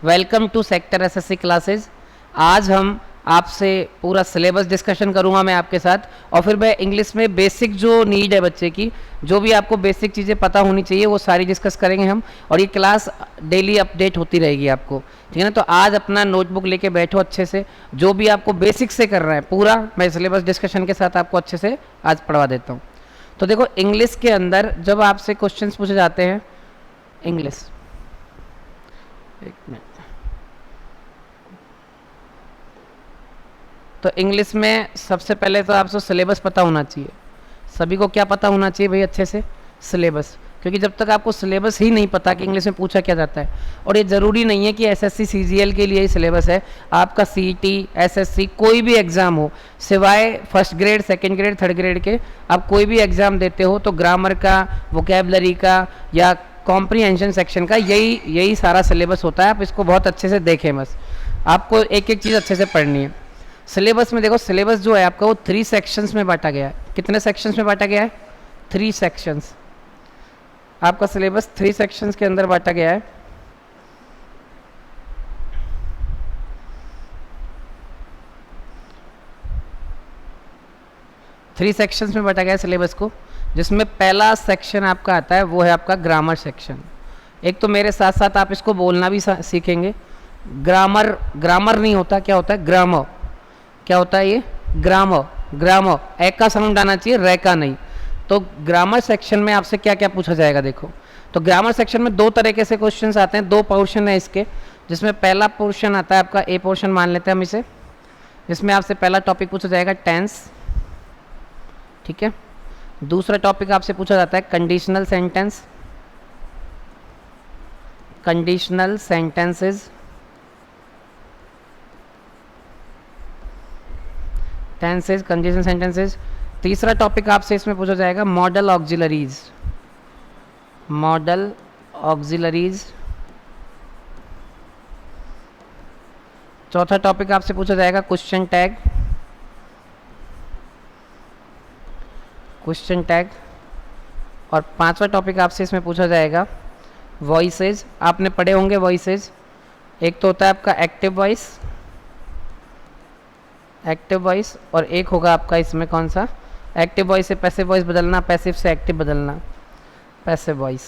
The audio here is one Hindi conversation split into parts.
Welcome to sector SSC classes. आज हम आपसे पूरा सिलेबस डिस्कशन करूंगा मैं आपके साथ, और फिर मैं इंग्लिश में बेसिक जो नीड है बच्चे की, जो भी आपको बेसिक चीज़ें पता होनी चाहिए वो सारी डिस्कस करेंगे हम। और ये क्लास डेली अपडेट होती रहेगी आपको, ठीक है ना। तो आज अपना नोटबुक लेके बैठो अच्छे से, जो भी आपको बेसिक से कर रहा है पूरा मैं सिलेबस डिस्कशन के साथ आपको अच्छे से आज पढ़वा देता हूँ। तो देखो, इंग्लिश के अंदर जब आपसे क्वेश्चन पूछे जाते हैं, इंग्लिश, एक मिनट, तो इंग्लिश में सबसे पहले तो आपको सिलेबस पता होना चाहिए। सभी को क्या पता होना चाहिए भाई? अच्छे से सिलेबस, क्योंकि जब तक आपको सिलेबस ही नहीं पता कि इंग्लिश में पूछा क्या जाता है, और ये ज़रूरी नहीं है कि एसएससी सीजीएल के लिए ही सिलेबस है, आपका सीईटी एसएससी कोई भी एग्ज़ाम हो, सिवाय first grade second grade third grade के, आप कोई भी एग्ज़ाम देते हो तो ग्रामर का, वोकेबलरी का या कॉम्प्रीहेंशन सेक्शन का यही सारा सिलेबस होता है। आप इसको बहुत अच्छे से देखें, बस आपको एक एक चीज़ अच्छे से पढ़नी है। सिलेबस में देखो, सिलेबस जो है आपका वो 3 सेक्शंस में बांटा गया है। कितने सेक्शंस में बांटा गया है? 3 सेक्शंस। आपका सिलेबस 3 सेक्शंस के अंदर बांटा गया है। थ्री सेक्शंस में बांटा गया है सिलेबस को, जिसमें पहला सेक्शन आपका आता है वो है आपका ग्रामर सेक्शन। एक तो मेरे साथ साथ आप इसको बोलना भी सीखेंगे। ग्रामर, ग्रामर नहीं होता, क्या होता है? ग्रामर। क्या होता है ये? ग्रामर। ग्रामर ए का साउंड आना चाहिए, रे का नहीं। तो ग्रामर सेक्शन में आपसे क्या क्या पूछा जाएगा देखो। तो ग्रामर सेक्शन में 2 तरीके से क्वेश्चंस आते हैं, 2 पोर्शन है इसके, जिसमें पहला पोर्शन आता है आपका ए पोर्शन मान लेते हैं हम इसे, जिसमें आपसे पहला टॉपिक पूछा जाएगा टेंस, ठीक है। दूसरा टॉपिक आपसे पूछा जाता है conditional sentence, conditional sentences, tenses, conditional sentences. तीसरा टॉपिक आपसे इसमें पूछा जाएगा मॉडल ऑक्सिलरीज, मॉडल ऑक्सिलरीज। चौथा टॉपिक आपसे पूछा जाएगा क्वेश्चन टैग, क्वेश्चन टैग। और 5वां टॉपिक आपसे इसमें पूछा जाएगा वॉइसेज। आपने पढ़े होंगे वॉइसेज, एक तो होता है आपका एक्टिव वॉइस, एक्टिव वॉइस, और एक होगा आपका इसमें कौन सा? एक्टिव वॉइस से पैसिव वॉइस बदलना, पैसिव से एक्टिव बदलना, पैसिव वॉइस,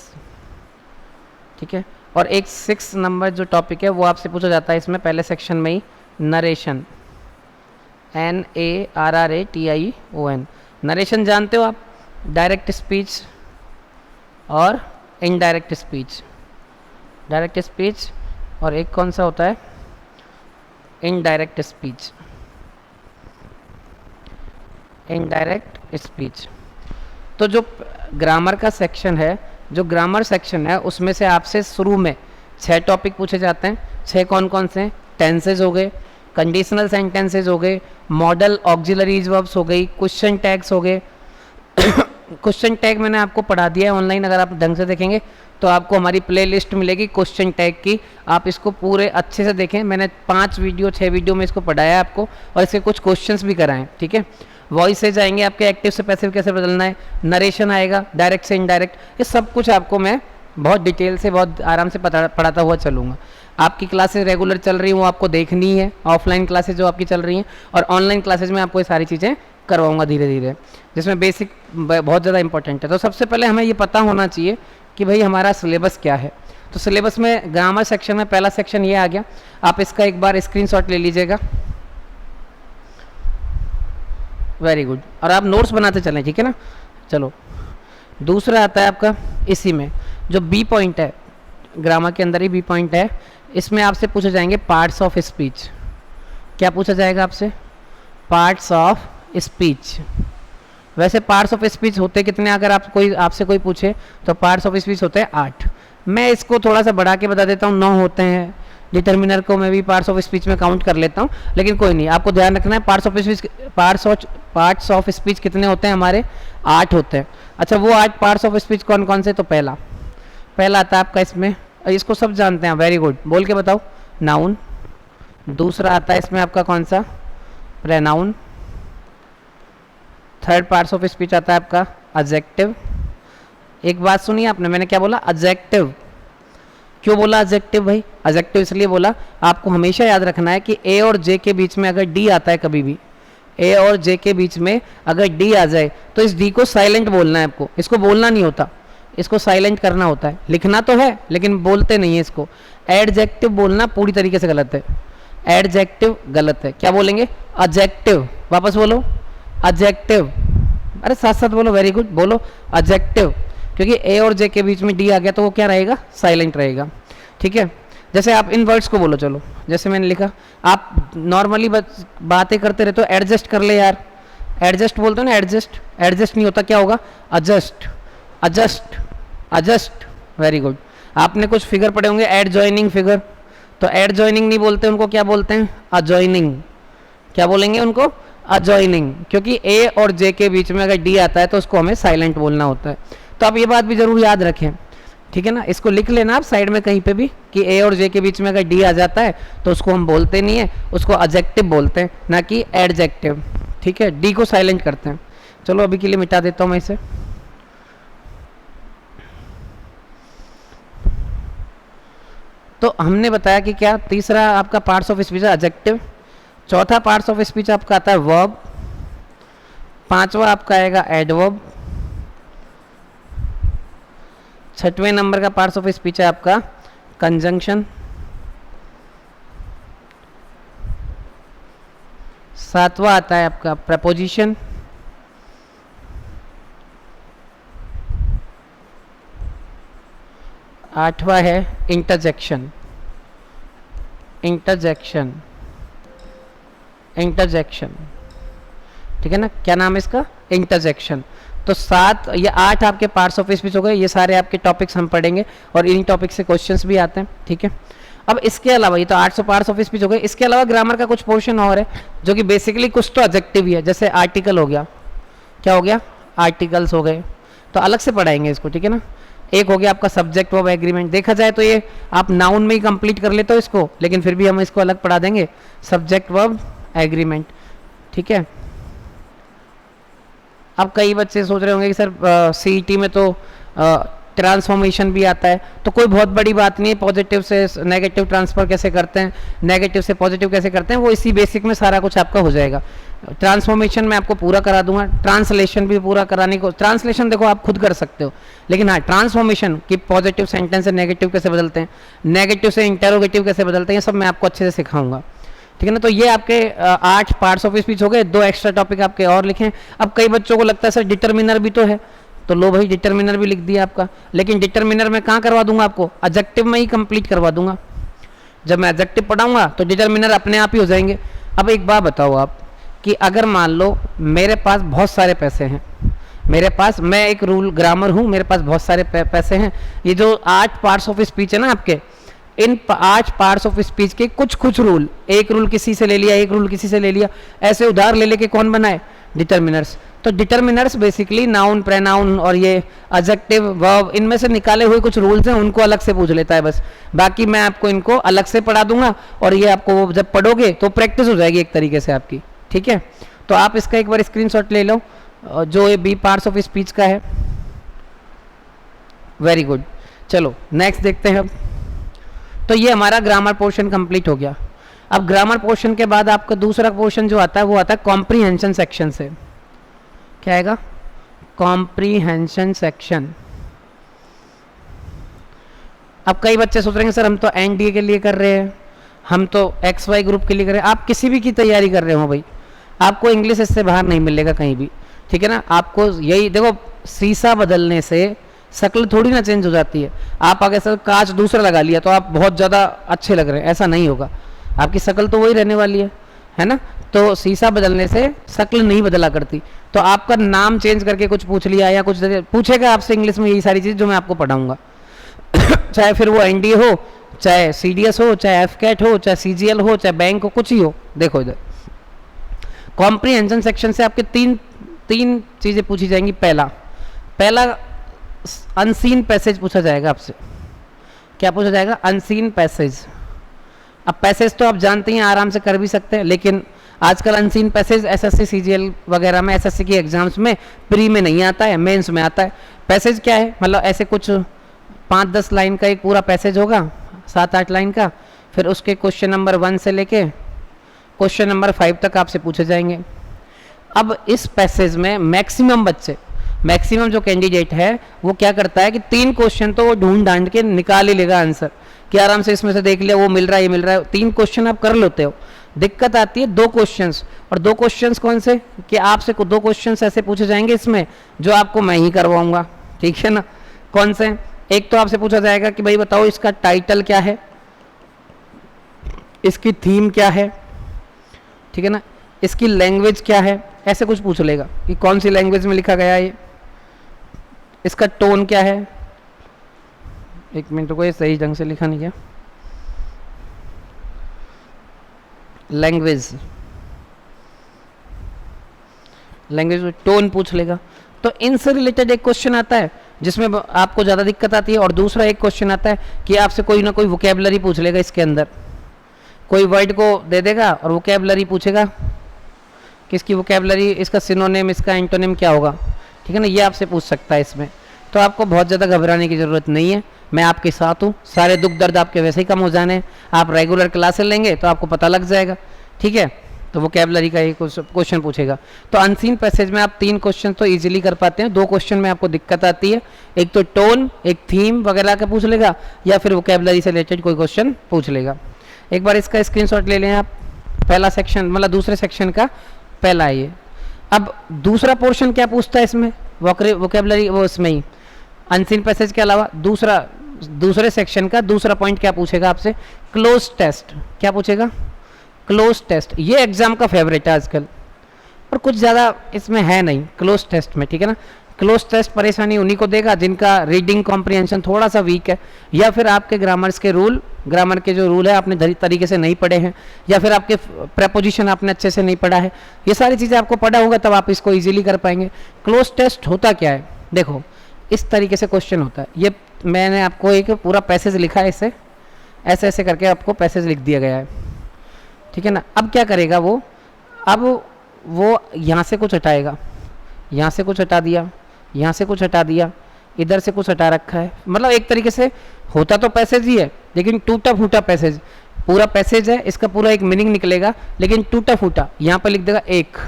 ठीक है। और एक 6 नंबर जो टॉपिक है वो आपसे पूछा जाता है इसमें पहले सेक्शन में ही, नरेशन, NARRATION। नरेशन जानते हो आप? डायरेक्ट स्पीच और इनडायरेक्ट स्पीच। डायरेक्ट स्पीच और एक कौन सा होता है? Indirect speech, indirect speech. तो जो ग्रामर का सेक्शन है, जो ग्रामर सेक्शन है उसमें से आपसे शुरू में 6 टॉपिक पूछे जाते हैं। 6 कौन कौन से? टेंसेज हो गए, कंडीशनल सेंटेंसेज हो गए, मॉडल ऑक्सिलरीज वर्ब्स हो गई, क्वेश्चन टैग्स हो गए। क्वेश्चन टैग मैंने आपको पढ़ा दिया है ऑनलाइन, अगर आप ढंग से देखेंगे तो आपको हमारी प्लेलिस्ट मिलेगी क्वेश्चन टैग की, आप इसको पूरे अच्छे से देखें। मैंने 5 वीडियो 6 वीडियो में इसको पढ़ाया है आपको, और इसके कुछ क्वेश्चंस भी कराएं, ठीक है। वॉइसेज आएंगे आपके, एक्टिव से पैसिव कैसे बदलना है, नरेशन आएगा, डायरेक्ट से इनडायरेक्ट, ये सब कुछ आपको मैं बहुत डिटेल से बहुत आराम से पढ़ाता हुआ चलूँगा। आपकी क्लासेस रेगुलर चल रही हैं वो आपको देखनी है, ऑफलाइन क्लासेज जो आपकी चल रही हैं, और ऑनलाइन क्लासेज में आपको ये सारी चीज़ें करवाऊंगा धीरे धीरे, जिसमें बेसिक बहुत ज़्यादा इंपॉर्टेंट है। तो सबसे पहले हमें ये पता होना चाहिए कि भाई हमारा सिलेबस क्या है। तो सिलेबस में ग्रामर सेक्शन में पहला सेक्शन ये आ गया, आप इसका एक बार स्क्रीनशॉट ले लीजिएगा। वेरी गुड, और आप नोट्स बनाते चलें, ठीक है ना। चलो, दूसरा आता है आपका इसी में जो बी पॉइंट है, ग्रामर के अंदर ही बी पॉइंट है, इसमें आपसे पूछे जाएंगे पार्ट्स ऑफ स्पीच। क्या पूछा जाएगा आपसे? Parts of speech. वैसे पार्ट्स ऑफ स्पीच होते कितने? अगर आपसे कोई पूछे तो पार्ट्स ऑफ स्पीच होते हैं 8। मैं इसको थोड़ा सा बढ़ा के बता देता हूँ, 9 होते हैं। डिटर्मिनर को मैं भी पार्ट्स ऑफ स्पीच में काउंट कर लेता हूँ, लेकिन कोई नहीं, आपको ध्यान रखना है पार्ट्स पार्ट्स ऑफ स्पीच कितने होते हैं हमारे? 8 होते हैं। अच्छा, वो 8 पार्ट्स ऑफ स्पीच कौन कौन से? तो पहला आता है आपका इसमें, इसको सब जानते हैं, वेरी गुड, बोल के बताओ, नाउन। दूसरा आता है इसमें आपका कौन सा? Pronoun. Third parts of speech आता है आपका एडजेक्टिव। एक बात सुनिए आपने, मैंने क्या बोला? एडजेक्टिव। क्यों बोला एडजेक्टिव भाई? एडजेक्टिव इसलिए बोला, आपको हमेशा याद रखना है कि ए और जे के बीच में अगर डी आता है, कभी भी ए और जे के बीच में अगर डी आ जाए तो इस डी को साइलेंट बोलना है आपको, इसको बोलना नहीं होता, इसको साइलेंट करना होता है। लिखना तो है लेकिन बोलते नहीं है इसको। एडजेक्टिव बोलना पूरी तरीके से गलत है, एडजेक्टिव गलत है। क्या बोलेंगे? एडजेक्टिव। वापस बोलो, एडजेक्टिव। अरे साथ साथ बोलो, वेरी गुड, बोलो एडजेक्टिव। क्योंकि ए और जे के बीच में डी आ गया तो वो क्या रहेगा? साइलेंट रहेगा। ठीक है, जैसे आप इन वर्ड्स को बोलो, चलो जैसे मैंने लिखा, आप नॉर्मली बातें करते रहते हो, एडजस्ट कर ले यार, एडजस्ट बोलते हो ना, एडजस्ट, एडजस्ट नहीं होता, क्या होगा? Adjust, adjust, adjust. Very good. आपने कुछ फिगर पढ़े होंगे, एडजॉइनिंग फिगर, तो एडजॉइनिंग नहीं बोलते, उनको क्या बोलते हैं? अजॉइनिंग। क्या बोलेंगे उनको? अजॉइनिंग। क्योंकि ए और जे के बीच में अगर डी आता है तो उसको हमें साइलेंट बोलना होता है। तो आप ये बात भी जरूर याद रखें, ठीक है ना? इसको लिख लेना आप साइड में कहीं पे भी कि ए और जे के बीच में अगर डी आ जाता है तो उसको हम बोलते नहीं है, उसको एडजेक्टिव बोलते हैं, ना कि एडजेक्टिव। ठीक है, डी को साइलेंट करते हैं। चलो अभी के लिए मिटा देता हूँ मैं इसे। तो हमने बताया कि क्या तीसरा आपका पार्ट्स ऑफ स्पीच है एडजेक्टिव, चौथा पार्ट्स ऑफ स्पीच आपका आता है वर्ब, पांचवा आपका आएगा एडवर्ब, छठवें नंबर का पार्ट्स ऑफ स्पीच है आपका कंजंक्शन, सातवां आता है आपका प्रपोजिशन, आठवां है इंटरजेक्शन, इंटरजेक्शन, इंटरजेक्शन। ठीक है ना, क्या नाम है इसका? इंटरजेक्शन। तो 7 या 8 आपके पार्ट्स ऑफ स्पीच हो गए। ये सारे आपके टॉपिक्स हम पढ़ेंगे और इन टॉपिक से क्वेश्चंस भी आते हैं। ठीक है, अब इसके अलावा ये तो 800 पार्ट्स ऑफ स्पीच हो गए, इसके अलावा ग्रामर का कुछ पोर्शन और है जो कि बेसिकली कुछ तो एडजेक्टिव ही है, जैसे आर्टिकल हो गया, क्या हो गया? आर्टिकल्स हो गए, तो अलग से पढ़ाएंगे इसको। ठीक है ना, एक हो गया आपका सब्जेक्ट वर्ब एग्रीमेंट। देखा जाए तो ये आप नाउन में ही कंप्लीट कर लेते हो इसको, लेकिन फिर भी हम इसको अलग पढ़ा देंगे, सब्जेक्ट वर्ब एग्रीमेंट। ठीक है, अब कई बच्चे सोच रहे होंगे कि सर सीईटी में तो ट्रांसफॉर्मेशन भी आता है, तो कोई बहुत बड़ी बात नहीं है। पॉजिटिव से नेगेटिव ट्रांसफर कैसे करते हैं, नेगेटिव से पॉजिटिव कैसे करते हैं, वो इसी बेसिक में सारा कुछ आपका हो जाएगा। ट्रांसफॉर्मेशन मैं आपको पूरा करा दूंगा, ट्रांसलेशन भी पूरा कराने को। ट्रांसलेशन देखो आप खुद कर सकते हो, लेकिन हाँ ट्रांसफॉर्मेशन कि पॉजिटिव सेंटेंस से नेगेटिव कैसे बदलते हैं, नेगेटिव से इंटेरोगेटिव कैसे बदलते हैं, ये सब मैं आपको अच्छे से सिखाऊंगा। ठीक है ना, तो ये आपके 8 पार्ट्स ऑफ स्पीच हो गए। 2 एक्स्ट्रा टॉपिक आपके और लिखें। अब कई बच्चों को लगता है सर डिटरमिनर भी तो है, तो लो भाई डिटरमिनर भी लिख दिया आपका, लेकिन डिटरमिनर मैं कहाँ करवा दूंगा आपको? एडजेक्टिव में ही कंप्लीट करवा दूंगा। जब मैं एडजेक्टिव पढ़ाऊंगा तो डिटरमिनर अपने आप ही हो जाएंगे। अब एक बात बताओ आप कि अगर मान लो मेरे पास बहुत सारे पैसे हैं, मेरे पास, मैं एक रूल ग्रामर हूँ, मेरे पास बहुत सारे पैसे हैं, ये जो 8 पार्ट्स ऑफ स्पीच है ना आपके, इन 8 पार्ट्स ऑफ स्पीच के कुछ कुछ रूल, एक रूल किसी से ले लिया, एक रूल किसी से ले लिया, ऐसे उधार ले लेके कौन बनाए? डिटरमिनर्स। तो डिटरमिनर्स बेसिकली नाउन, प्रोनाउन और ये एडजेक्टिव वर्ब, इनमें से निकाले हुए कुछ रूल्स हैं, उनको अलग से पूछ लेता है बस। बाकी मैं आपको इनको अलग से पढ़ा दूंगा और ये आपको जब पढ़ोगे तो प्रैक्टिस हो जाएगी एक तरीके से आपकी। ठीक है, तो आप इसका एक बार स्क्रीनशॉट ले लो जो ये बी पार्ट्स ऑफ स्पीच का है। वेरी गुड, चलो नेक्स्ट देखते हैं अब। तो ये हमारा ग्रामर पोर्शन कंप्लीट हो गया। अब ग्रामर पोर्शन के बाद आपका दूसरा पोर्शन जो आता है वो आता है कॉम्प्रीहेंशन सेक्शन से। क्या आएगा? Comprehension section. अब कई बच्चे सोच रहे हैं सर हम तो एनडीए के लिए कर रहे हैं, हम तो XY ग्रुप के लिए कर रहे हैं। आप किसी भी की तैयारी कर रहे हो भाई, आपको इंग्लिश इससे बाहर नहीं मिलेगा कहीं भी। ठीक है ना, आपको यही देखो, शीशा बदलने से शक्ल थोड़ी ना चेंज हो जाती है। आप अगर सर कांच दूसरा लगा लिया तो आप बहुत ज़्यादा अच्छे लग रहे हैं, ऐसा नहीं होगा, आपकी शक्ल तो वही रहने वाली है ना। तो शीशा बदलने से शक्ल नहीं बदला करती। तो आपका नाम चेंज करके कुछ पूछ लिया या कुछ पूछेगा आपसे इंग्लिश में, यही सारी चीज़ जो मैं आपको पढ़ाऊंगा चाहे फिर वो एनडीए हो, चाहे सीडीएस हो, चाहे एफकेट हो, चाहे सीजीएल हो, चाहे बैंक हो, कुछ ही हो। देखो इधर कॉम्प्रीहेंशन सेक्शन से आपके तीन चीज़ें पूछी जाएंगी। पहला अनसीन पैसेज पूछा जाएगा आपसे। क्या पूछा जाएगा? Unseen passage. अब पैसेज तो आप जानते हैं, आराम से कर भी सकते हैं, लेकिन आजकल अनसीन पैसेज एसएससी सीजीएल वगैरह में, एसएससी की एग्जाम्स में प्री में नहीं आता है, मेंस में आता है। पैसेज क्या है? मतलब ऐसे कुछ 5-10 लाइन का एक पूरा पैसेज होगा, 7-8 लाइन का, फिर उसके क्वेश्चन नंबर 1 से लेके क्वेश्चन नंबर 5 तक आपसे पूछे जाएंगे। अब इस पैसेज में मैक्सिमम बच्चे, मैक्सिमम जो कैंडिडेट है वो क्या करता है कि 3 क्वेश्चन तो वो ढूंढ ढांड के निकाल ही लेगा आंसर, कि आराम से इसमें से देख लिया, वो मिल रहा है, ये मिल रहा है, 3 क्वेश्चन आप कर लेते हो। दिक्कत आती है 2 क्वेश्चंस, और 2 क्वेश्चंस कौन से, कि आपसे 2 क्वेश्चंस ऐसे पूछे जाएंगे इसमें जो आपको मैं ही करवाऊंगा, ठीक है ना। कौन से, एक तो आपसे पूछा जाएगा कि भाई बताओ इसका टाइटल क्या है, इसकी थीम क्या है, ठीक है ना, इसकी लैंग्वेज क्या है, ऐसे कुछ पूछ लेगा कि कौन सी लैंग्वेज में लिखा गया है ये, इसका टोन क्या है, एक मिनट को, ये सही ढंग से लिखा नहीं गया, लैंग्वेज, लैंग्वेज टोन पूछ लेगा। तो इनसे रिलेटेड एक क्वेश्चन आता है जिसमें आपको ज़्यादा दिक्कत आती है, और दूसरा एक क्वेश्चन आता है कि आपसे कोई ना कोई वोकेबलरी पूछ लेगा, इसके अंदर कोई वर्ड को दे देगा और वोकेबलरी पूछेगा कि इसकी वोकेबलरी, इसका सिनोनिम, इसका एंटोनिम क्या होगा, ठीक है ना, ये आपसे पूछ सकता है इसमें। तो आपको बहुत ज़्यादा घबराने की ज़रूरत नहीं है, मैं आपके साथ हूँ, सारे दुख दर्द आपके वैसे ही कम हो जाने हैं, आप रेगुलर क्लासेस लेंगे तो आपको पता लग जाएगा, ठीक है। तो वोकेबलरी का एक क्वेश्चन पूछेगा। तो अनसीन पैसेज में आप 3 क्वेश्चन तो इजीली कर पाते हैं, 2 क्वेश्चन में आपको दिक्कत आती है, एक तो टोन, एक थीम वगैरह का पूछ लेगा, या फिर वोकेबलरी से रिलेटेड कोई क्वेश्चन पूछ लेगा। एक बार इसका स्क्रीनशॉट ले लें आप, पहला सेक्शन, मतलब दूसरे सेक्शन का पहला है ये। अब दूसरा पोर्शन क्या पूछता है इसमें, वोकेबलरी, वो इसमें ही अनसीन पैसेज के अलावा दूसरे सेक्शन का दूसरा पॉइंट क्या पूछेगा आपसे, क्लोज टेस्ट। क्या पूछेगा, क्लोज टेस्ट। ये एग्जाम का फेवरेट है आजकल, और कुछ ज़्यादा इसमें है नहीं क्लोज टेस्ट में, ठीक है ना। क्लोज टेस्ट परेशानी उन्हीं को देगा जिनका रीडिंग कॉम्प्रिहेंशन थोड़ा सा वीक है, या फिर आपके ग्रामर के जो रूल है आपने तरीके से नहीं पढ़े हैं, या फिर आपके प्रेपोजिशन आपने अच्छे से नहीं पढ़ा है। ये सारी चीज़ें आपको पढ़ा होगा तब आप इसको इजीली कर पाएंगे। क्लोज टेस्ट होता क्या है, देखो इस तरीके से क्वेश्चन होता है। ये मैंने आपको एक पूरा पैसेज लिखा है, इसे ऐसे ऐसे करके आपको पैसेज लिख दिया गया है, ठीक है ना। अब क्या करेगा वो, अब वो यहाँ से कुछ हटाएगा, यहाँ से कुछ हटा दिया, यहाँ से कुछ हटा दिया, इधर से कुछ हटा रखा है, मतलब एक तरीके से होता तो पैसेज ही है लेकिन टूटा फूटा पैसेज। पूरा पैसेज है, इसका पूरा एक मीनिंग निकलेगा लेकिन टूटा फूटा। यहाँ पर लिख देगा 1,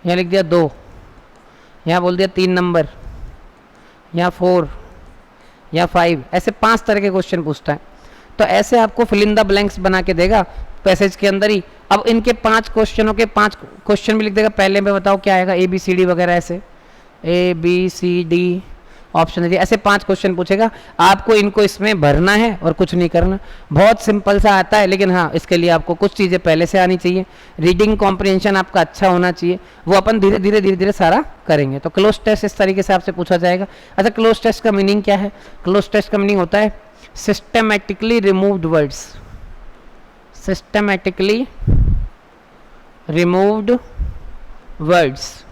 यहाँ लिख दिया 2, यहाँ बोल दिया 3 नंबर, यहाँ 4, यहाँ 5, ऐसे 5 तरह के क्वेश्चन पूछता है। तो ऐसे आपको फिल इन द ब्लैंक्स बना के देगा पैसेज के अंदर ही। अब इनके 5 क्वेश्चनों के 5 क्वेश्चन भी लिख देगा, पहले में बताओ क्या आएगा, ABCD वगैरह, ऐसे ABCD ऑप्शन है, ऐसे 5 क्वेश्चन पूछेगा। आपको इनको इसमें भरना है और कुछ नहीं करना, बहुत सिंपल सा आता है। लेकिन हाँ, इसके लिए आपको कुछ चीज़ें पहले से आनी चाहिए, रीडिंग कॉम्प्रिहेंशन आपका अच्छा होना चाहिए, वो अपन धीरे धीरे सारा करेंगे। तो क्लोज टेस्ट इस तरीके से आपसे पूछा जाएगा। अच्छा, क्लोज टेस्ट का मीनिंग क्या है? क्लोज टेस्ट का मीनिंग होता है systematically removed words, systematically removed words.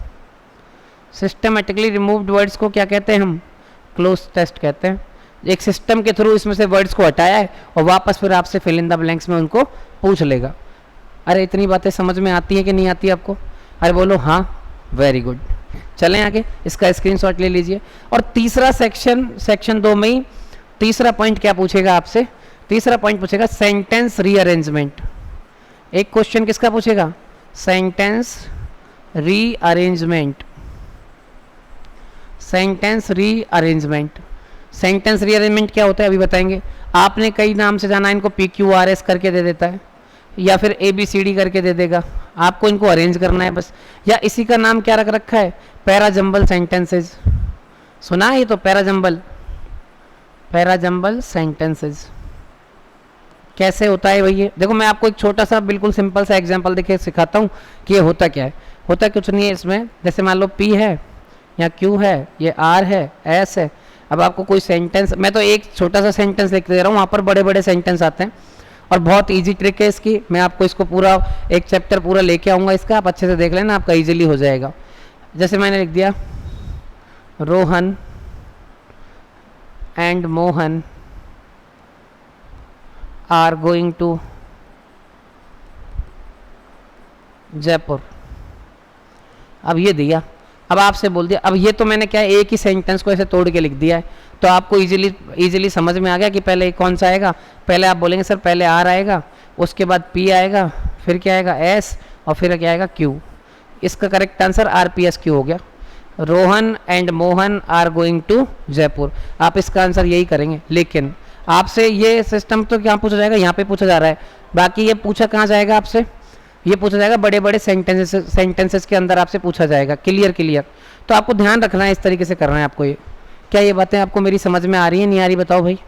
Systematically removed words को क्या कहते हैं हम? क्लोज टेस्ट कहते हैं। एक सिस्टम के थ्रू इसमें से वर्ड्स को हटाया है और वापस फिर आपसे फिल इन द ब्लैंक्स में उनको पूछ लेगा। अरे इतनी बातें समझ में आती हैं कि नहीं आती आपको? अरे बोलो हाँ, वेरी गुड। चलें आगे, इसका स्क्रीनशॉट ले लीजिए। और तीसरा सेक्शन 2 में ही तीसरा पॉइंट क्या पूछेगा आपसे? तीसरा पॉइंट पूछेगा सेंटेंस रीअरेंजमेंट। एक क्वेश्चन किसका पूछेगा? Sentence rearrangement. Sentence rearrangement. Sentence rearrangement क्या होता है अभी बताएंगे। आपने कई नाम से जाना, इनको PQRS करके दे देता है या फिर ABCD करके दे देगा, आपको इनको अरेंज करना है बस। या इसी का नाम क्या रख रखा है? Parajumble sentences. सुना है ये तो, पैराजंबल सेंटेंसेज। कैसे होता है भैया? देखो मैं आपको एक छोटा सा बिल्कुल सिंपल सा एग्जांपल देके सिखाता हूँ कि ये होता क्या है। होता कुछ नहीं है इसमें, जैसे मान लो P है, यहाँ Q है, ये R है, S है। अब आपको कोई सेंटेंस, मैं तो एक छोटा सा सेंटेंस लिख दे रहा हूँ, वहाँ पर बड़े बड़े सेंटेंस आते हैं और बहुत इजी ट्रिक है इसकी। मैं आपको इसको पूरा एक चैप्टर पूरा लेके आऊँगा इसका, आप अच्छे से देख लेना, आपका इजीली हो जाएगा। जैसे मैंने लिख दिया Rohan and Mohan are going to Jaipur. अब ये दिया, अब आपसे बोल दिया, अब ये तो मैंने क्या है, एक ही सेंटेंस को ऐसे तोड़ के लिख दिया है, तो आपको इजीली समझ में आ गया कि पहले कौन सा आएगा। पहले आप बोलेंगे सर पहले आर आएगा, उसके बाद पी आएगा, फिर क्या आएगा एस, और फिर क्या आएगा क्यू। इसका correct answer R P S Q हो गया। Rohan and Mohan are going to Jaipur, आप इसका आंसर यही करेंगे। लेकिन आपसे ये सिस्टम तो क्या पूछा जाएगा, यहाँ पे पूछा जा रहा है, बाकी ये पूछा कहाँ जाएगा आपसे, ये पूछा जाएगा बड़े बड़े सेंटेंसेस के अंदर आपसे पूछा जाएगा, क्लियर। तो आपको ध्यान रखना है, इस तरीके से करना है आपको ये। क्या ये बातें आपको मेरी समझ में आ रही है, नहीं आ रही बताओ भाई,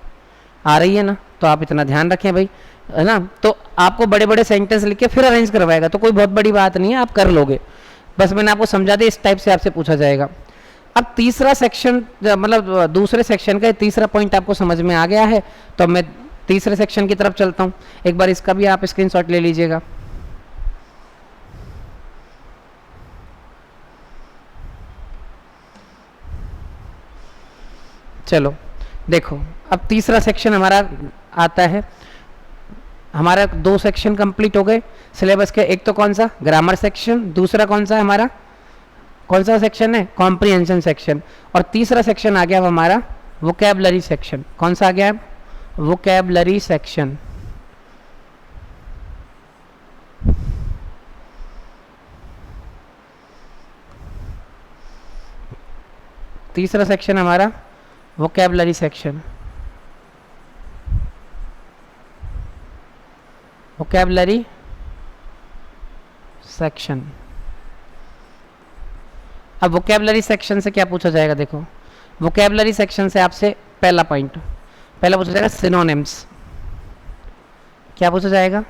आ रही है ना, तो आप इतना ध्यान रखें भाई, है ना। तो आपको बड़े बड़े सेंटेंस लिख के फिर अरेंज करवाएगा, तो कोई बहुत बड़ी बात नहीं है, आप कर लोगे, बस मैंने आपको समझा दिया, इस टाइप से आपसे पूछा जाएगा। अब तीसरा सेक्शन, मतलब दूसरे सेक्शन का तीसरा पॉइंट आपको समझ में आ गया है, तो मैं तीसरे सेक्शन की तरफ चलता हूँ। एक बार इसका भी आप स्क्रीनशॉट ले लीजिएगा। चलो देखो, अब तीसरा सेक्शन हमारा आता है, हमारा 2 सेक्शन कंप्लीट हो गए सिलेबस के। एक तो कौन सा, ग्रामर सेक्शन, दूसरा कौन सा है हमारा, कौन सा सेक्शन है, कॉम्प्रिहेंशन सेक्शन, और तीसरा सेक्शन आ गया अब हमारा वोकैबुलरी सेक्शन। कौन सा आ गया अब, वोकैबुलरी सेक्शन। तीसरा सेक्शन हमारा वोकैबुलरी सेक्शन, वोकैबुलरी सेक्शन। अब वोकैबुलरी सेक्शन से क्या पूछा जाएगा, देखो वोकैबुलरी सेक्शन से आपसे पहला पॉइंट, पहला पूछा जाएगा सिनोनिम्स। क्या पूछा जाएगा,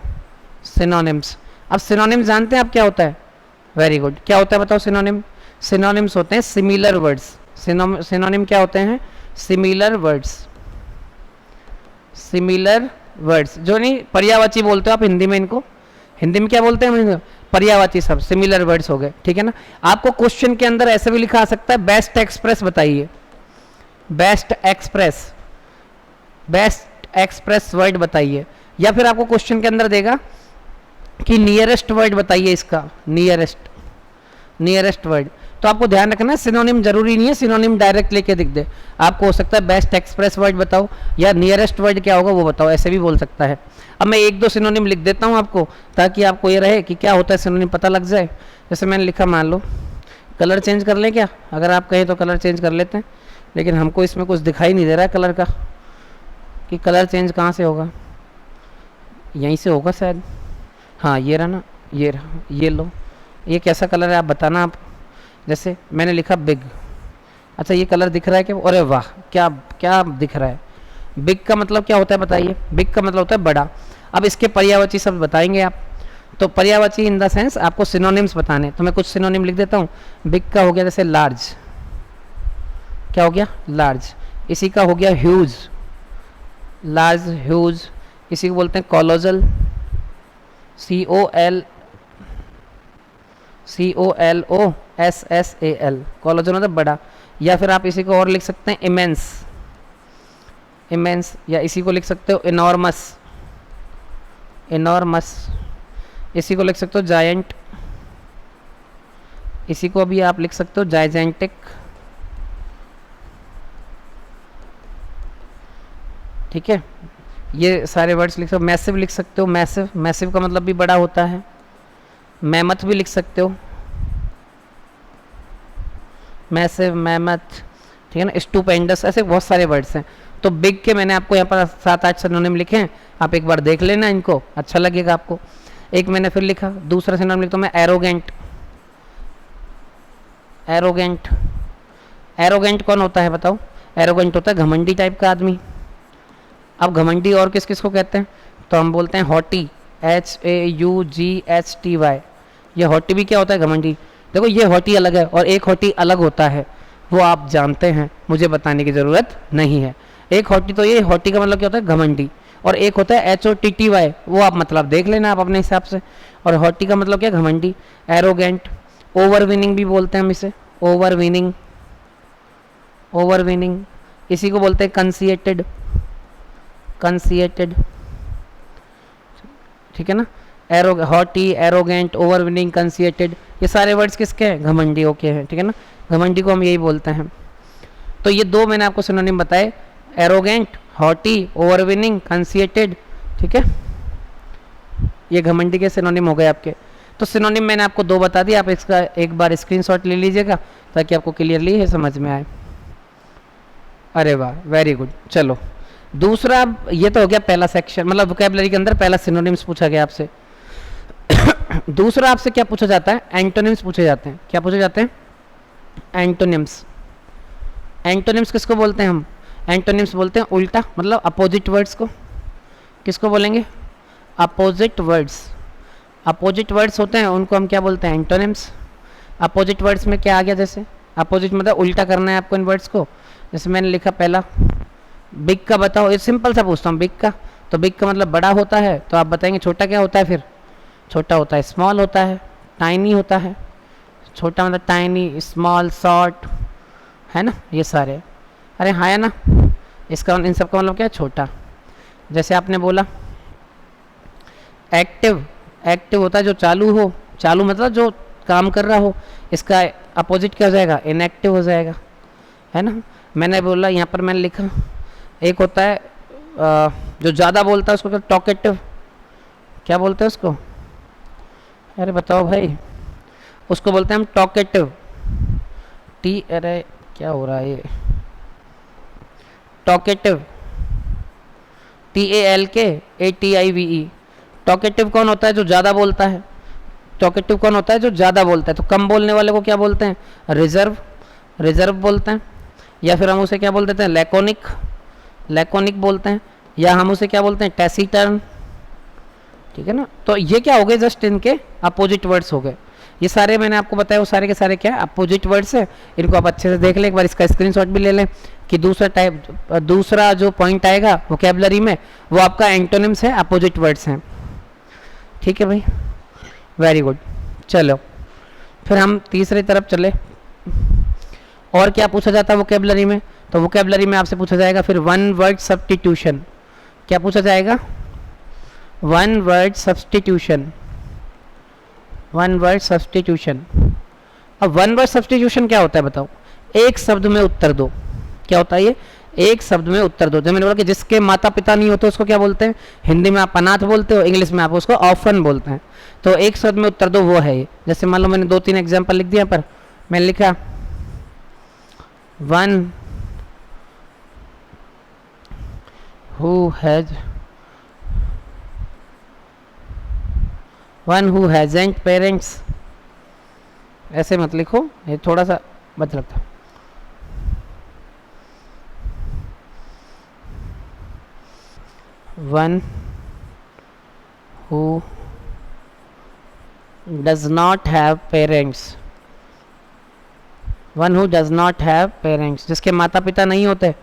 सिनोनिम्स। अब सिनोनिम्स जानते हैं आप क्या होता है, वेरी गुड, क्या होता है बताओ सिनोनिम। सिनोनिम्स होते हैं सिमिलर वर्ड्स। सिनोनिम क्या होते हैं, सिमिलर वर्ड्स। सिमिलर वर्ड्स जो नहीं पर्यायवाची बोलते हो आप हिंदी में, इनको हिंदी में क्या बोलते हैं, पर्यायवाची सब सिमिलर वर्ड्स हो गए, ठीक है ना। आपको क्वेश्चन के अंदर ऐसे भी लिखा आ सकता है, बेस्ट एक्सप्रेस बताइए, best express, best express word बताइए, या फिर आपको क्वेश्चन के अंदर देगा कि नियरेस्ट वर्ड बताइए इसका, नियरेस्ट वर्ड। तो आपको ध्यान रखना, सिनोनिम जरूरी नहीं है सिनोनिम डायरेक्ट लेके दिख दे, आपको हो सकता है बेस्ट एक्सप्रेस वर्ड बताओ या नियरेस्ट वर्ड क्या होगा वो बताओ, ऐसे भी बोल सकता है। अब मैं 1-2 सिनोनिम लिख देता हूँ आपको, ताकि आपको ये रहे कि क्या होता है सिनोनिम, पता लग जाए। जैसे मैंने लिखा, मान लो कलर चेंज कर लें क्या, अगर आप कहें तो कलर चेंज कर लेते हैं, लेकिन हमको इसमें कुछ दिखाई नहीं दे रहा है कलर का, कि कलर चेंज कहाँ से होगा, यहीं से होगा शायद, हाँ ये रहा ना, ये रहा, ये लो, ये कैसा कलर है आप बताना आप। जैसे मैंने लिखा बिग, अच्छा ये कलर दिख रहा है क्या, अरे वाह क्या क्या दिख रहा है। बिग का मतलब क्या होता है बताइए, बिग का मतलब होता है बड़ा। अब इसके पर्यायवाची शब्द बताएंगे आप, तो पर्यायवाची इन द सेंस आपको सिनोनिम्स बताने, तो मैं कुछ सिनोनिम लिख देता हूँ। बिग का हो गया जैसे लार्ज, क्या हो गया लार्ज। इसी का हो गया ह्यूज, लार्ज ह्यूज। इसी को बोलते हैं कॉलोजल, COLOSSAL, कॉलोजल मतलब बड़ा। या फिर आप इसी को और लिख सकते हैं इमेंस, इमेंस, या इसी को लिख सकते हो इनॉर्मस, इनॉर्मस। इसी को लिख सकते हो जायंट, इसी को भी आप लिख सकते हो जायजेंटिक, ठीक है। ये सारे वर्ड्स लिख सकते हो। मैसिव लिख सकते हो, मैसिव, मैसिव का मतलब भी बड़ा होता है। मैमथ भी लिख सकते हो, मैसिव, मैमथ, ठीक है ना। स्टूपेंडस, ऐसे बहुत सारे वर्ड्स हैं। तो बिग के मैंने आपको यहाँ पर 7-8 सिनोनिम लिखे हैं, आप एक बार देख लेना इनको, अच्छा लगेगा आपको। एक मैंने फिर लिखा, दूसरा सिनोनिम लिखता हूँ मैं एरोगेंट। एरोगेंट, एरोगेंट कौन होता है बताओ, एरोगेंट होता है घमंडी टाइप का आदमी। अब घमंडी और किस किस को कहते हैं, तो हम बोलते हैं हॉटी, HAUGHTY। ये हॉटी भी क्या होता है, घमंडी। देखो ये हॉटी अलग है और एक हॉटी अलग होता है, वो आप जानते हैं, मुझे बताने की ज़रूरत नहीं है। एक हॉटी, तो ये हॉटी का मतलब क्या होता है घमंडी, और एक होता है HOTTY, वो आप मतलब देख लेना आप अपने हिसाब से। और हॉटी का मतलब क्या, घमंडी। एरोगेंट, ओवरविनिंग भी बोलते हैं हम इसे, ओवरविनिंग, ओवरविनिंग। इसी को बोलते हैं कंसिएटेड, कंसिएटेड, ठीक है ना। हॉटी, एरोगेंट, ओवरविनिंग, कंसिएटेड, ये सारे वर्ड्स किसके हैं? घमंडियों के हैं, ठीक है ना, घमंडी को हम यही बोलते हैं। तो ये दो मैंने आपको सिनोनिम बताए, एरोगेंट, हॉटी, ओवरविनिंग, कंसिएटेड, ठीक है, ये घमंडी के सिनोनिम हो गए आपके। तो सिनोनिम मैंने आपको दो बता दिया, आप इसका एक बार स्क्रीनशॉट ले लीजिएगा ताकि आपको क्लियरली ये समझ में आए। अरे वाह, वेरी गुड। चलो दूसरा, ये तो हो गया पहला सेक्शन, मतलब वोकैबुलरी के अंदर पहला सिनोनिम्स पूछा गया आपसे। दूसरा आपसे क्या पूछा जाता है? एंटोनिम्स पूछे जाते हैं। क्या पूछे जाते हैं? एंटोनिम्स। एंटोनिम्स किसको बोलते हैं हम? एंटोनिम्स बोलते हैं उल्टा, मतलब अपोजिट वर्ड्स को। किसको बोलेंगे? Opposite words. अपोजिट वर्ड्स होते हैं उनको हम क्या बोलते हैं? एंटोनिम्स। अपोजिट वर्ड्स में क्या आ गया? जैसे अपोजिट मतलब उल्टा करना है आपको इन वर्ड्स को। जैसे मैंने लिखा पहला, बिग का बताओ, ये सिंपल सा पूछता हूँ, बिग का। तो बिग का मतलब बड़ा होता है, तो आप बताएंगे छोटा क्या होता है? फिर छोटा होता है स्मॉल होता है, टाइनी होता है। छोटा मतलब टाइनी, स्मॉल, शॉर्ट, है ना, ये सारे। अरे हाँ है ना, इसका इन सब का मतलब क्या है? छोटा। जैसे आपने बोला एक्टिव, एक्टिव होता है जो चालू हो, चालू मतलब जो काम कर रहा हो। इसका अपोजिट क्या हो जाएगा? इनएक्टिव हो जाएगा, है ना। मैंने बोला यहाँ पर मैंने लिखा, एक होता है जो ज़्यादा बोलता है उसको क्या? टॉकेटिव। क्या बोलते हैं उसको? अरे बताओ भाई, उसको बोलते हैं हम टॉकेटिव। अरे क्या हो रहा है ये? Talkative, TALKATIVE। टॉकेटिव कौन होता है? जो ज़्यादा बोलता है। टॉकेटिव कौन होता है? जो ज़्यादा बोलता है। तो कम बोलने वाले को क्या बोलते हैं? रिजर्व, रिजर्व बोलते हैं। या फिर हम उसे क्या बोल देते हैं? लैकोनिक, लैकोनिक बोलते हैं। या हम उसे क्या बोलते हैं? टैसीटर्न, ठीक है ना। तो ये क्या हो गए? जस्ट इनके अपोजिट वर्ड्स हो गए। ये सारे मैंने आपको बताया, वो सारे के सारे क्या है? अपोजिट वर्ड्स है। इनको आप अच्छे से देख लें, एक बार इसका स्क्रीनशॉट भी ले लें कि दूसरा जो पॉइंट आएगा वोकैबुलरी में वो आपका एंटोनिम्स है, अपोजिट वर्ड्स हैं, ठीक है भाई, वेरी गुड। चलो फिर हम तीसरी तरफ चले। और क्या पूछा जाता है वोकैबुलरी में? तो वोकैबुलरी में आपसे पूछा जाएगा फिर वन वर्ड सब्स्टिट्यूशन। क्या पूछा जाएगा? One word substitution, one word substitution. अब वन वर्ड सब्स्टिट्यूशन क्या होता है बताओ? एक शब्द में उत्तर दो। क्या होता है ये? एक शब्द में उत्तर दो। जब मैंने बोला कि जिसके माता पिता नहीं होते उसको क्या बोलते हैं? हिंदी में आप अनाथ बोलते हो, इंग्लिश में आप उसको ऑर्फन बोलते हैं। तो एक शब्द में उत्तर दो, वो है ये। जैसे मान लो मैंने 2-3 एग्जाम्पल लिख दिया, पर मैंने लिखा वन हु हैजेंट पेरेंट्स। ऐसे मत लिखो, ये थोड़ा सा बच लगता। One who does not have parents. One who does not have parents, जिसके माता पिता नहीं होते,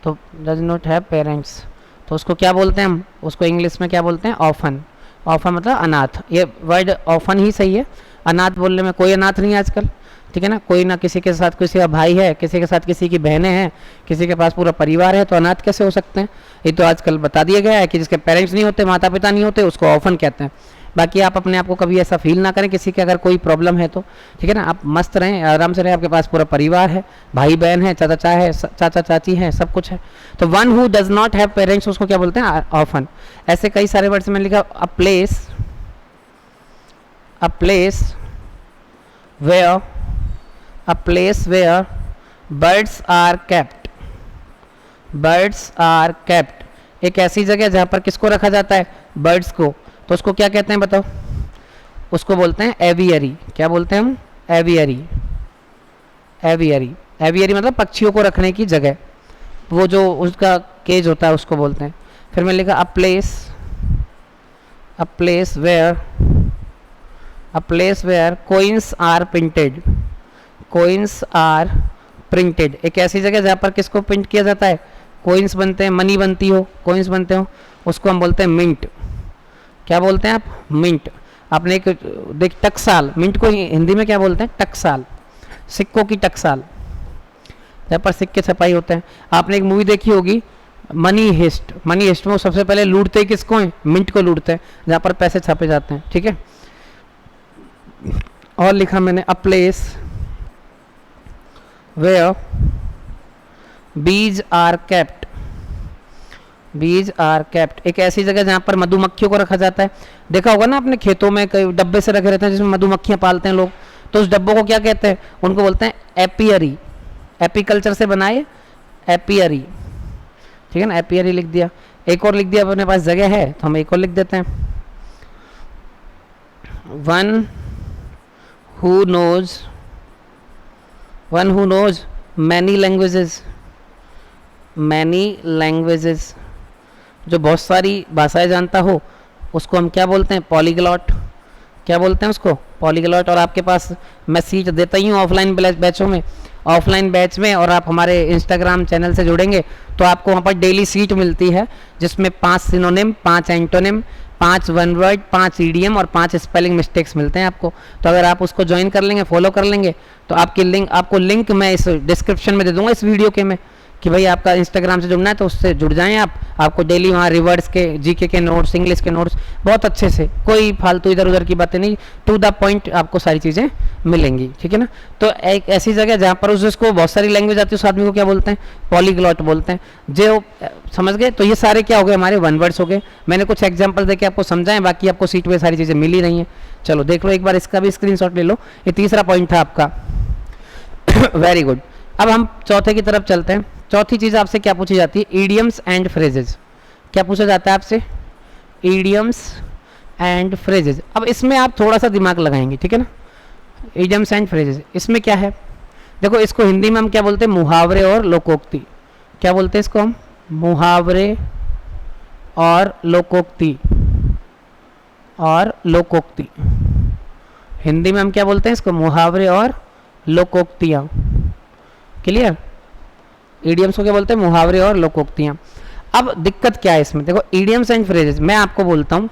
तो डज नॉट हैव पेरेंट्स, तो उसको क्या बोलते हैं हम? उसको इंग्लिश में क्या बोलते हैं? ऑर्फन। ऑर्फन मतलब अनाथ। ये वर्ड ऑर्फन ही सही है, अनाथ बोलने में कोई अनाथ नहीं है आजकल, ठीक है ना। कोई ना किसी के साथ किसी का भाई है, किसी के साथ किसी की बहनें हैं, किसी के पास पूरा परिवार है, तो अनाथ कैसे हो सकते हैं? ये तो आजकल बता दिया गया है कि जिसके पेरेंट्स नहीं होते, माता पिता नहीं होते, उसको ऑर्फन कहते हैं। बाकी आप अपने आप को कभी ऐसा फील ना करें किसी के अगर कोई प्रॉब्लम है तो, ठीक है ना। आप मस्त रहें, आराम से रहें, आपके पास पूरा परिवार है, भाई बहन है, चाचा चाची है, सब कुछ है। तो one who does not have parents उसको क्या बोलते हैं? ऑर्फन। ऐसे कई सारे वर्ड्स मैंने लिखा, a place where birds are kept. Birds are kept, एक ऐसी जगह जहाँ पर किसको रखा जाता है? बर्ड्स को। तो उसको क्या कहते हैं बताओ? उसको बोलते हैं एवियरी। क्या बोलते हैं हम? एवियरी। एवियरी, एवियरी मतलब पक्षियों को रखने की जगह, वो जो उसका केज होता है उसको बोलते हैं। फिर मैं लिखा a place where coins are printed. Coins are printed, एक ऐसी जगह जहाँ पर किसको प्रिंट किया जाता है? कोइंस बनते हैं, मनी बनती हो, कोइंस बनते हो, उसको हम बोलते हैं मिंट। क्या बोलते हैं आप? मिंट। आपने एक देख टकसाल, मिंट को हिंदी में क्या बोलते हैं? टकसाल, सिक्कों की टकसाल, जहाँ पर सिक्के छपाई होते हैं। आपने एक मूवी देखी होगी मनी हेस्ट। मनी हेस्ट में वो सबसे पहले लूटते ही किसको हैं? मिंट को लूटते हैं, जहाँ पर पैसे छापे जाते हैं, ठीक है। और लिखा मैंने अ place where bees are kept, bees are kept, एक ऐसी जगह जहाँ पर मधुमक्खियों को रखा जाता है। देखा होगा ना अपने खेतों में कई डब्बे से रखे रहते हैं जिसमें मधुमक्खियाँ पालते हैं लोग, तो उस डब्बों को क्या कहते हैं? उनको बोलते हैं एपियरी। एपीकल्चर से बनाए एपियरी, ठीक है ना, एपियरी लिख दिया। एक और लिख दिया, अपने पास जगह है तो हम एक और लिख देते हैं, one who knows many languages, many languages, जो बहुत सारी भाषाएं जानता हो उसको हम क्या बोलते हैं? पॉलीग्लॉट। क्या बोलते हैं उसको? पॉलीग्लॉट। और आपके पास मैं सीट देता ही हूँ ऑफलाइन बैचों में, ऑफलाइन बैच में, और आप हमारे इंस्टाग्राम चैनल से जुड़ेंगे तो आपको वहाँ पर डेली सीट मिलती है जिसमें 5 synonym, 5 antonym, 5 one word, 5 EDM और 5 स्पेलिंग मिस्टेक्स मिलते हैं आपको। तो अगर आप उसको ज्वाइन कर लेंगे, फॉलो कर लेंगे, तो आपको लिंक मैं इस डिस्क्रिप्शन में दे दूंगा इस वीडियो के में, कि भाई आपका इंस्टाग्राम से जुड़ना है तो उससे जुड़ जाएं आप। आपको डेली वहाँ रिवर्ड्स के, जीके के नोट्स, इंग्लिश के नोट्स बहुत अच्छे से, कोई फालतू इधर उधर की बातें नहीं, टू द पॉइंट आपको सारी चीज़ें मिलेंगी, ठीक है ना। तो एक ऐसी जगह जहाँ पर उसको बहुत सारी लैंग्वेज आती है उस आदमी को क्या बोलते हैं? पॉलीग्लॉट बोलते हैं। जो समझ गए? तो ये सारे क्या हो गए? हमारे वन वर्ड्स हो गए। मैंने कुछ एग्जाम्पल देके आपको समझाएं, बाकी आपको सीट पे सारी चीज़ें मिल ही रही हैं। चलो देख लो एक बार, इसका भी स्क्रीनशॉट ले लो। ये तीसरा पॉइंट था आपका। Very good. अब हम चौथे की तरफ चलते हैं। चौथी चीज़ आपसे क्या पूछी जाती है? Idioms and phrases. क्या पूछा जाता है आपसे? Idioms and phrases. अब इसमें आप थोड़ा सा दिमाग लगाएंगे, ठीक है ना। ईडियम्स एंड फ्रेजेस, इसमें क्या है? देखो, इसको हिंदी में हम क्या बोलते हैं? मुहावरे और लोकोक्ति। क्या बोलते हैं इसको हम? मुहावरे और लोकोक्ति, और लोकोक्ति। हिंदी में हम क्या बोलते हैं इसको? मुहावरे और लोकोक्तियाँ। क्लियर? ईडियम्स को क्या बोलते हैं? मुहावरे और लोकोक्तियाँ। अब दिक्कत क्या है इसमें? देखो, ईडियम्स एंड फ्रेजेस मैं आपको बोलता हूँ,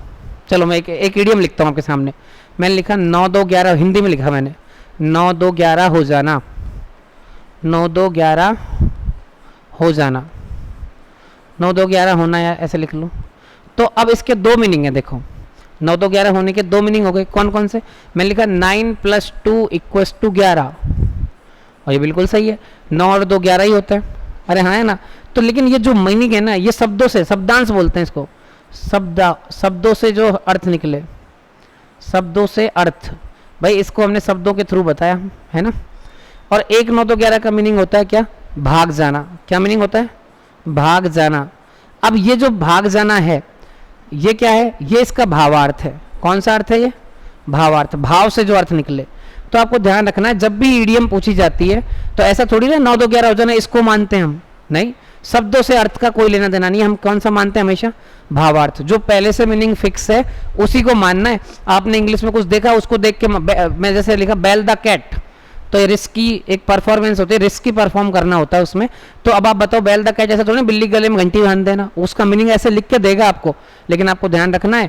चलो मैं एक ईडियम लिखता हूँ आपके सामने। मैंने लिखा 9 2 11, हिंदी में लिखा मैंने, 9 2 11 हो जाना, 9 2 11 हो जाना, 9 2 11 होना, या ऐसे लिख लो। तो अब इसके दो मीनिंग है। देखो, 9 2 11 होने के दो मीनिंग हो गए। कौन कौन से? मैंने लिखा 9 + 2 = 11, और ये बिल्कुल सही है, 9 और 2 11 ही होता है। अरे हाँ, है ना। तो लेकिन ये जो मीनिंग है ना, ये शब्दों से, शब्दांश बोलते हैं इसको, शब्दों से जो अर्थ निकले, शब्दों से अर्थ, भाई इसको हमने शब्दों के थ्रू बताया, है ना। और 1 9 2 11 का मीनिंग होता है क्या? भाग जाना। क्या मीनिंग होता है? भाग जाना। अब ये जो भाग जाना है, ये क्या है? ये इसका भावार्थ है। कौन सा अर्थ है ये? भावार्थ, भाव से जो अर्थ निकले। तो आपको ध्यान रखना है, जब भी ईडियम पूछी जाती है तो ऐसा थोड़ी ना 9 2 11 हो जाना इसको मानते हैं हम, नहीं। शब्दों से अर्थ का कोई लेना देना नहीं। हम कौन सा मानते हैं? हमेशा भावार्थ, जो पहले से मीनिंग फिक्स है उसी को मानना है। आपने इंग्लिश में कुछ देखा, उसको देख के मैं जैसे लिखा बेल द कैट, तो ये रिस्की एक परफॉर्मेंस होती है, रिस्की परफॉर्म करना होता है उसमें। तो अब आप बताओ, बेल द कैट ऐसा थोड़ी बिल्ली गले में घंटी बांध देना, उसका मीनिंग ऐसे लिख के देगा आपको। लेकिन आपको ध्यान रखना है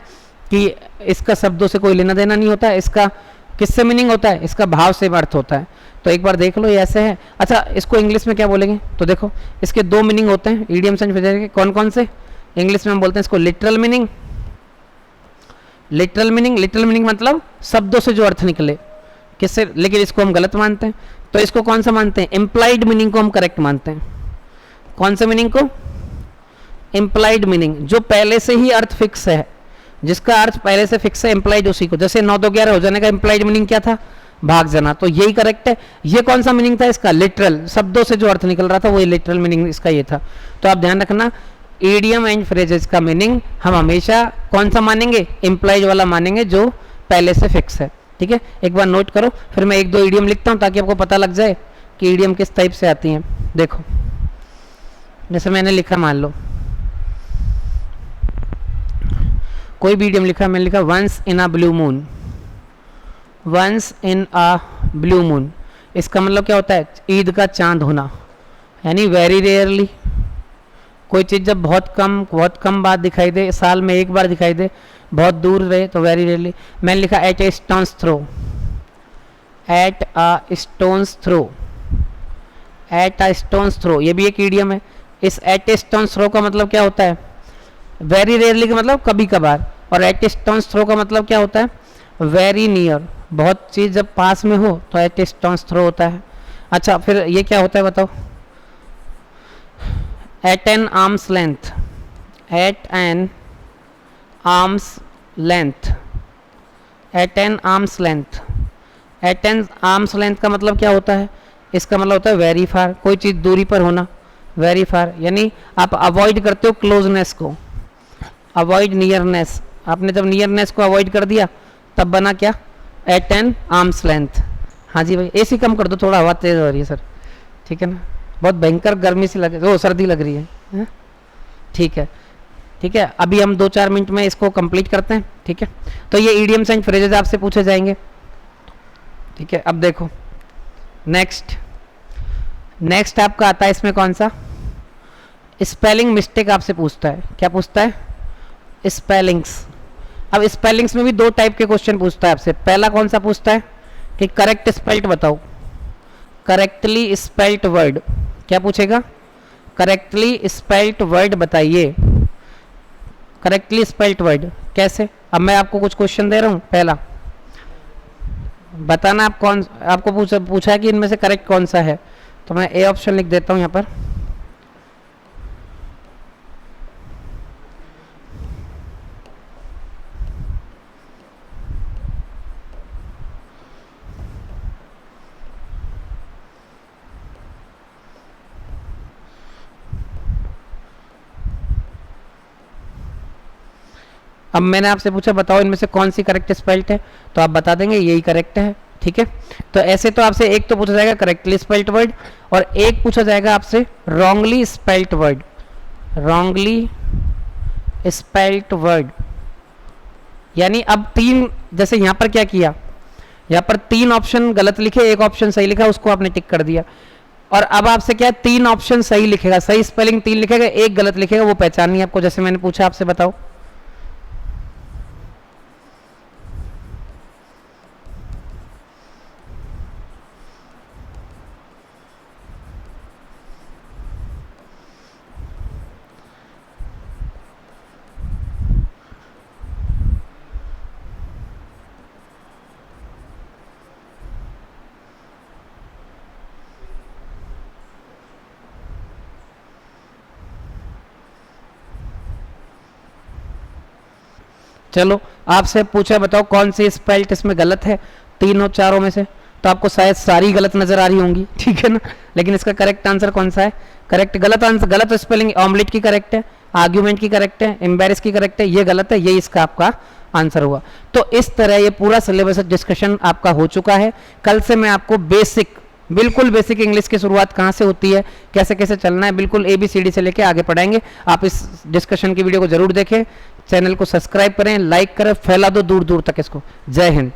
कि इसका शब्दों से कोई लेना देना नहीं होता है। इसका किससे मीनिंग होता है? इसका भाव से अर्थ होता है। तो एक बार देख लो, ये ऐसे है। अच्छा, इसको इंग्लिश में क्या बोलेंगे? तो देखो, इसके दो मीनिंग होते हैं ईडियम्स एंड फ्रेजेस के। कौन कौन से? इंग्लिश में हम बोलते हैं इसको लिटरल मीनिंग। लिटरल मीनिंग मतलब शब्दों से जो अर्थ निकले, किससे? लेकिन इसको हम गलत मानते हैं। तो इसको कौन सा मानते हैं? इम्प्लाइड मीनिंग को हम करेक्ट मानते हैं। कौन से मीनिंग को? इम्प्लाइड मीनिंग, जो पहले से ही अर्थ फिक्स है, जिसका अर्थ पहले से फिक्स है, इम्प्लाइड उसी को। जैसे 9 2 11 हो जाने का इम्प्लाइड मीनिंग क्या था? भाग जाना। तो यही करेक्ट है। ये कौन सा मीनिंग था इसका? लिटरल, शब्दों से जो अर्थ निकल रहा था वो लिटरल मीनिंग इसका ये था। तो आप ध्यान रखना, ईडियम एंड फ्रेजेस का मीनिंग हम हमेशा कौन सा मानेंगे? इम्प्लाइड वाला मानेंगे, जो पहले से फिक्स है। ठीक है, एक बार नोट करो, फिर मैं 1 2 ईडियम लिखता हूँ ताकि आपको पता लग जाए कि ईडियम किस टाइप से आती हैं। देखो, जैसे मैंने लिखा, मान लो कोई भी ईडियम लिखा, मैंने लिखा once in a blue moon. Once in a blue moon, इसका मतलब क्या होता है? ईद का चांद होना, यानी वेरी रेयरली। कोई चीज़ जब बहुत कम बार दिखाई दे, साल में एक बार दिखाई दे, बहुत दूर रहे, तो वेरी रेयरली। मैंने लिखा at a stone's throw. At a stone's throw, at a stone's throw, ये भी एक ईडियम है। इस एट ए स्टोन्स थ्रो का मतलब क्या होता है? वेरी रेयरली का मतलब कभी कभार। और एट ए स्टोन्स थ्रो का मतलब क्या होता है? Very near. बहुत चीज़ जब पास में हो तो एट स्टोन्स थ्रो होता है। अच्छा फिर ये क्या होता है बताओ? At an arm's length, at an arm's length, at an arm's length, at an arm's length का मतलब क्या होता है? इसका मतलब होता है वेरी फार, कोई चीज़ दूरी पर होना, वेरी फार, यानी आप अवॉइड करते हो क्लोजनेस को, अवॉइड नियरनेस। आपने जब नियरनेस को अवॉइड कर दिया तब बना क्या? At an arm's length. हाँ जी भाई, एसी कम कर दो, थोड़ा हवा तेज हो रही है सर, ठीक है ना, बहुत भयंकर गर्मी सी लग रही, सर्दी लग रही है? ठीक है ठीक है, अभी हम 2-4 मिनट में इसको कंप्लीट करते हैं, ठीक है। तो ये ईडियम्स एंड फ्रेजेस आपसे पूछे जाएंगे, ठीक है। अब देखो नेक्स्ट, नेक्स्ट आपका आता है इसमें कौन सा? स्पेलिंग मिस्टेक आपसे पूछता है। क्या पूछता है? स्पेलिंग्स। अब स्पेलिंग्स में भी 2 टाइप के क्वेश्चन पूछता है आपसे। पहला कौन सा पूछता है कि करेक्ट स्पेल्ट बताओ, करेक्टली स्पेल्ट वर्ड। क्या पूछेगा? करेक्टली स्पेल्ट वर्ड बताइए, करेक्टली स्पेल्ट वर्ड कैसे? अब मैं आपको कुछ क्वेश्चन दे रहा हूँ, पहला बताना आप कौन, आपको पूछा है कि इनमें से करेक्ट कौन सा है, तो मैं ए ऑप्शन लिख देता हूँ यहाँ पर। अब मैंने आपसे पूछा बताओ इनमें से कौन सी करेक्ट स्पेल्ट है, तो आप बता देंगे यही करेक्ट है, ठीक है। तो ऐसे तो आपसे एक तो पूछा जाएगा करेक्टली स्पेल्ट वर्ड, और एक पूछा जाएगा आपसे wrongly spelt word, wrongly spelt word. यानी अब 3, जैसे यहाँ पर क्या किया, यहाँ पर 3 ऑप्शन गलत लिखे, एक ऑप्शन सही लिखा, उसको आपने टिक कर दिया। और अब आपसे क्या है, 3 ऑप्शन सही लिखेगा, सही स्पेलिंग 3 लिखेगा, एक गलत लिखेगा, वो पहचाननी है आपको। जैसे मैंने पूछा आपसे बताओ, चलो आपसे पूछा बताओ कौन सी स्पेल्ट इसमें गलत है, तीनों चारों में से, तो आपको शायद सारी गलत नजर आ रही होंगी, ठीक है ना। लेकिन इसका करेक्ट आंसर कौन सा है? करेक्ट गलत आंसर, गलत स्पेलिंग ऑमलेट की करेक्ट है, आर्ग्यूमेंट की करेक्ट है, एम्बेरस की करेक्ट है, ये गलत है, ये इसका आपका आंसर हुआ। तो इस तरह ये पूरा सिलेबस डिस्कशन आपका हो चुका है। कल से मैं आपको बेसिक, बिल्कुल बेसिक इंग्लिश की शुरुआत कहाँ से होती है, कैसे कैसे चलना है, बिल्कुल ABCD से लेके आगे पढ़ाएंगे। आप इस डिस्कशन की वीडियो को जरूर देखें, चैनल को सब्सक्राइब करें, लाइक करें, फैला दो दूर दूर तक इसको। जय हिंद।